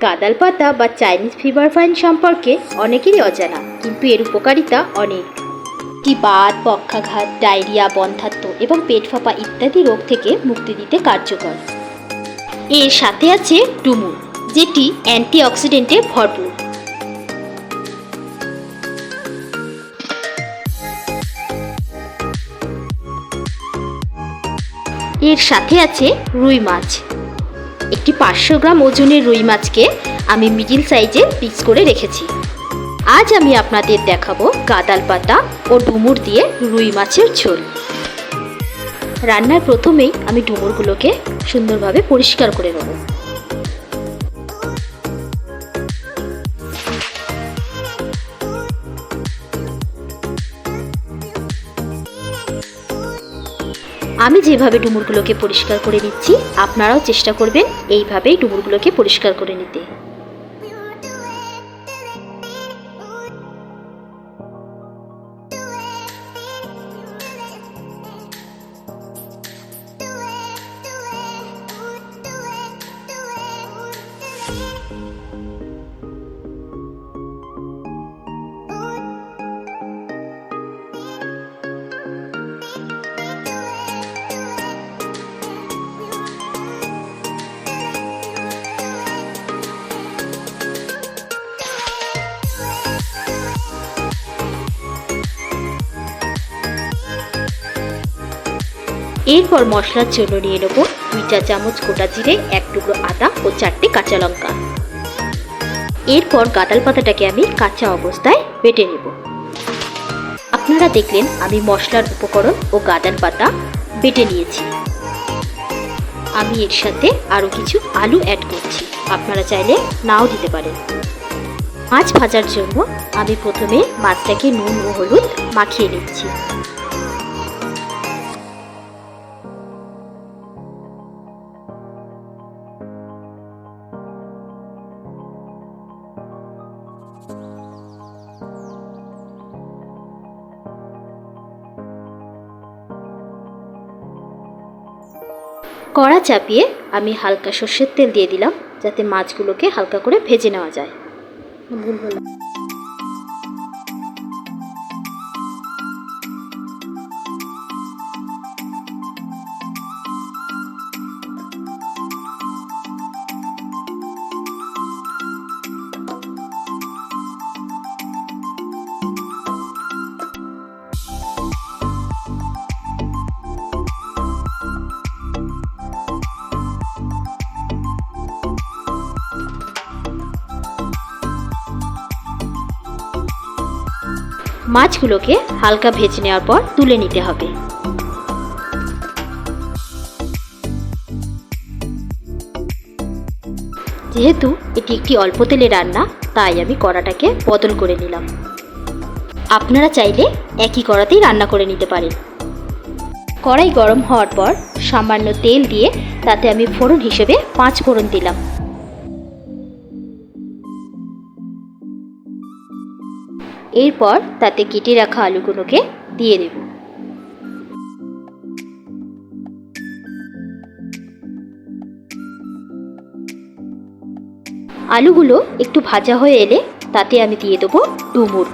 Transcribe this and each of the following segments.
গাঁদাল পাতা বা Chinese fever vine সম্পর্কে অনেকেরই অজানা, কিন্তু এর উপকারিতা অনেক। এটি বাত, পক্ষাঘাত, ডায়রিয়া, বন্ধ্যাত্ব এবং পেট ফাঁপা ইত্যাদি রোগ থেকে মুক্তি দিতে কার্যকর। এর সাথে আছে ডুমুর, যেটি অ্যান্টিঅক্সিডেন্টে ভরপুর। এর সাথে আছে রুই মাছ। একটি 500 গ্রাম ওজনের রুই মাছকে আমি মিডিল সাইজে পিস করে রেখেছি। আজ আমি আপনাদের দেখাবো গাঁদাল পাতা ও ডুমুর দিয়ে রুই মাছের ঝোল। রান্নার প্রথমেই আমি ডুমুরগুলোকে সুন্দরভাবে পরিষ্কার করে নেব। আমি যেভাবে ডুমুরগুলোকে পরিষ্কার করে নিচ্ছি, আপনারাও চেষ্টা করবেন এইভাবেই ডুমুরগুলোকে পরিষ্কার করে নিতে। এরপর মশলার জন্য নিয়ে নেব 2 চা চামচ গোটা জিরে, 1 টুকরো আদা ও 4টে কাঁচা লঙ্কা। এরপর গাঁদাল পাতাটাকে আমি কাঁচা অবস্থায় বেটে নেব। আপনারা দেখলেন আমি মশলার উপকরণ ও গাঁদাল পাতা বেটে নিয়েছি। আমি এর সাথে আরও কিছু আলু অ্যাড করছি, আপনারা চাইলে নাও দিতে পারেন। মাছ ভাজার জন্য আমি প্রথমে মাছটাকে নুন ও হলুদ মাখিয়ে নিচ্ছি। কড়া চাপিয়ে আমি হালকা সর্ষের তেল দিয়ে দিলাম, যাতে মাছগুলোকে হালকা করে ভেজে নেওয়া যায়। মাছগুলোকে হালকা ভেজে নেওয়ার পর তুলে নিতে হবে। যেহেতু এটি একটি অল্প তেলে রান্না, তাই আমি কড়াটাকে বদল করে নিলাম। আপনারা চাইলে একই কড়াতেই রান্না করে নিতে পারেন। কড়াই গরম হওয়ার পর সামান্য তেল দিয়ে তাতে আমি ফোড়ন হিসেবে 5 ফোড়ন দিলাম। এরপর তাতে কেটে রাখা আলুগুলোকে দিয়ে দেব। আলুগুলো একটু ভাজা হয়ে এলে তাতে আমি দিয়ে দেবো ডুমুর।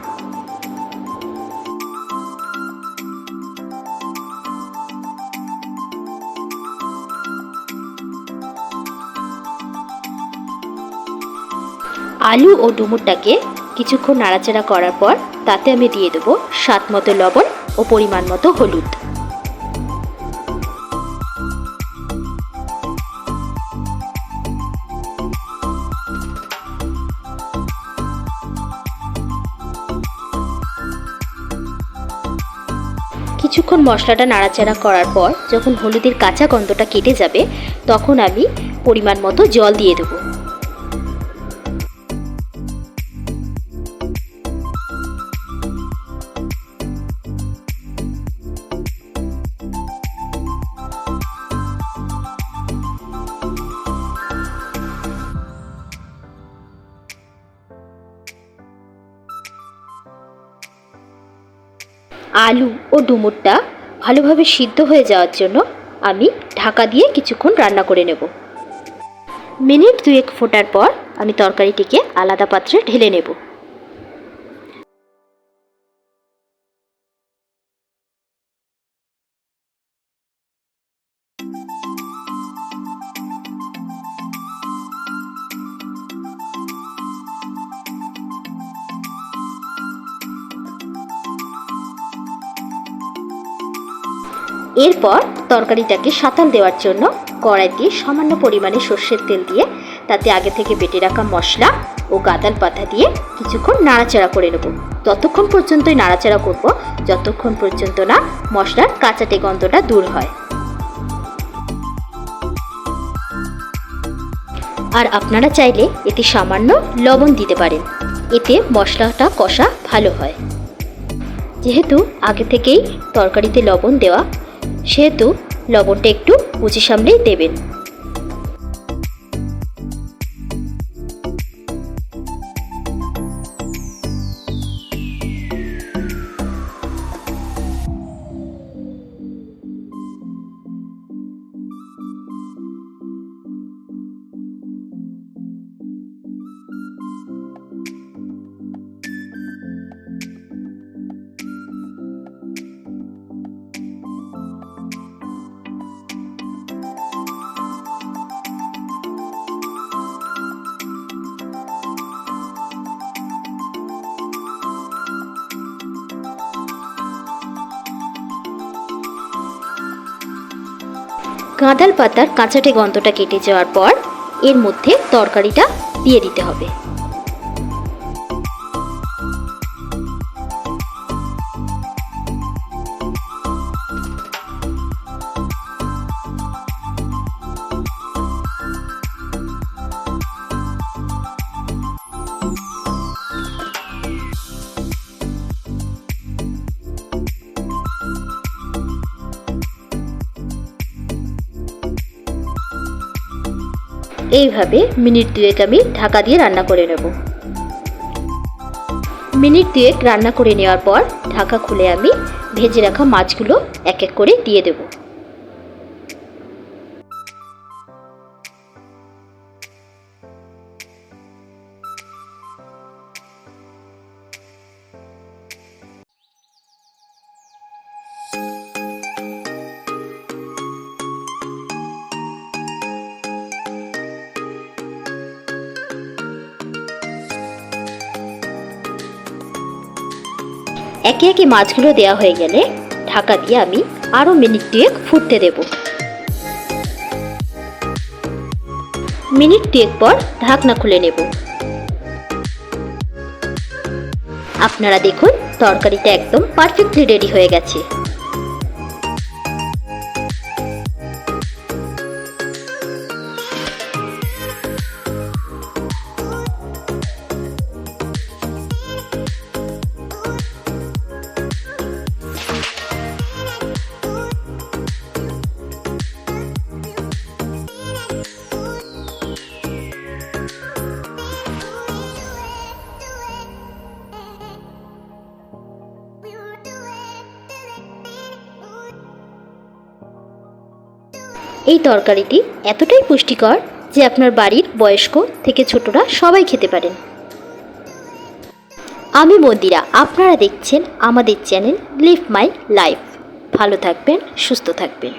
আলু ও ডুমুরটাকে কিছুক্ষণ নাড়াচাড়া করার পর তাতে আমি দিয়ে দেবো স্বাদ মতো লবণ ও পরিমাণ মতো হলুদ। কিছুক্ষণ মশলাটা নাড়াচাড়া করার পর যখন হলুদের কাঁচা গন্ধটা কেটে যাবে, তখন আমি পরিমাণ মতো জল দিয়ে দেবো। আলু ও ডুমুরটা ভালোভাবে সিদ্ধ হয়ে যাওয়ার জন্য আমি ঢাকা দিয়ে কিছুক্ষণ রান্না করে নেব। মিনিট 2 ফোটার পর আমি তরকারিটিকে আলাদা পাত্রে ঢেলে নেব। এরপর তরকারিটাকে সাঁতাল দেওয়ার জন্য কড়াইতে সামান্য পরিমাণে সর্ষের তেল দিয়ে তাতে আগে থেকে বেটে রাখা মশলা ও গাঁদাল পাতা দিয়ে কিছুক্ষণ নাড়াচাড়া করে নেব। ততক্ষণ পর্যন্তই নাড়াচাড়া করব যতক্ষণ পর্যন্ত না মশলার কাঁচাটে গন্ধটা দূর হয়। আর আপনারা চাইলে এতে সামান্য লবণ দিতে পারেন, এতে মশলাটা কষা ভালো হয়। যেহেতু আগে থেকেই তরকারিতে লবণ দেওয়া, সেহেতু লবণটা একটু বুঝে সামলেই দেবেন। গাঁদাল পাতার কাঁচাটে গন্ধটা কেটে যাওয়ার পর এর মধ্যে তরকারিটা দিয়ে দিতে হবে। এইভাবে মিনিট 2 আমি ঢাকা দিয়ে রান্না করে নেব। মিনিট 2 রান্না করে নেওয়ার পর ঢাকা খুলে আমি ভেজে রাখা মাছগুলো এক এক করে দিয়ে দেব। একে একে মাছগুলো দেওয়া হয়ে গেলে ঢাকা দিয়ে আমি আরও মিনিট 2 ফুটতে দেব। মিনিট 2 পর ঢাকনা খুলে নেব। আপনারা দেখুন তরকারিটা একদম পারফেক্টলি রেডি হয়ে গেছে। এই তরকারিটি এতটাই পুষ্টিকর যে আপনার বাড়ির বয়স্ক থেকে ছোটরা সবাই খেতে পারেন। আমি মন্দিরা, আপনারা দেখছেন আমাদের চ্যানেল লিভ মাই লাইফ। ভালো থাকবেন, সুস্থ থাকবেন।